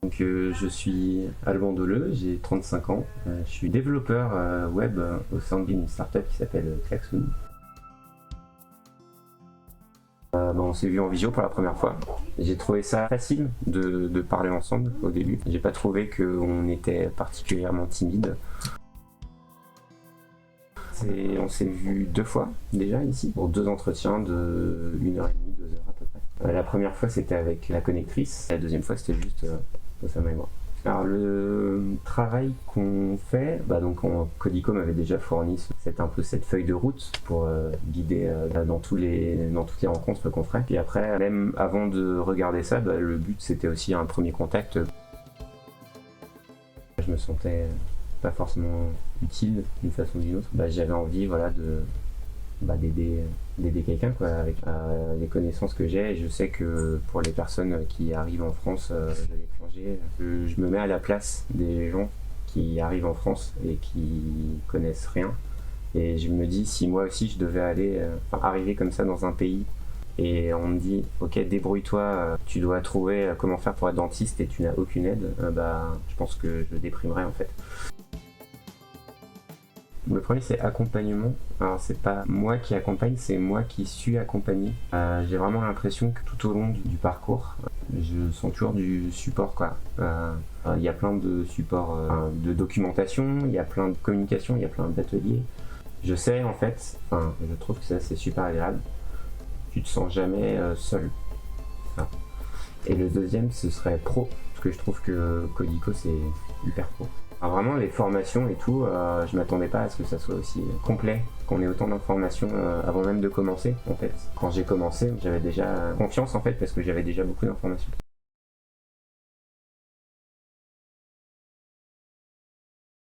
Donc, je suis Alban Deleu, j'ai 35 ans. Je suis développeur web au sein d'une startup qui s'appelle Klaxoon. On s'est vu en visio pour la première fois. J'ai trouvé ça facile de parler ensemble au début. J'ai pas trouvé qu'on était particulièrement timide. On s'est vu 2 fois déjà ici, pour 2 entretiens de 1h30, 2 heures à peu près. La première fois c'était avec la connectrice, la deuxième fois c'était juste Osama et moi. Alors le travail qu'on fait, Codico m'avait déjà fourni un peu cette feuille de route pour guider dans toutes les rencontres qu'on ferait. Puis après, même avant de regarder ça, le but c'était aussi un premier contact. Je me sentais pas forcément utile d'une façon ou d'une autre. J'avais envie d'aider quelqu'un avec les connaissances que j'ai. Et je sais que pour les personnes qui arrivent en France de l'étranger, je me mets à la place des gens qui arrivent en France et qui connaissent rien. Et je me dis, si moi aussi je devais arriver comme ça dans un pays et on me dit, ok, débrouille-toi, tu dois trouver comment faire pour être dentiste et tu n'as aucune aide, je pense que je déprimerais en fait. Le premier c'est accompagnement. Alors c'est pas moi qui accompagne, c'est moi qui suis accompagné. J'ai vraiment l'impression que tout au long du parcours, je sens toujours du support quoi. Il y a plein de supports de documentation, il y a plein de communication, il y a plein d'ateliers. Je sais en fait, je trouve que ça c'est super agréable. Tu te sens jamais seul. Et le deuxième ce serait pro, parce que je trouve que Codico c'est hyper pro. Alors vraiment les formations et tout, je m'attendais pas à ce que ça soit aussi complet, qu'on ait autant d'informations avant même de commencer en fait. Quand j'ai commencé, j'avais déjà confiance en fait parce que j'avais déjà beaucoup d'informations.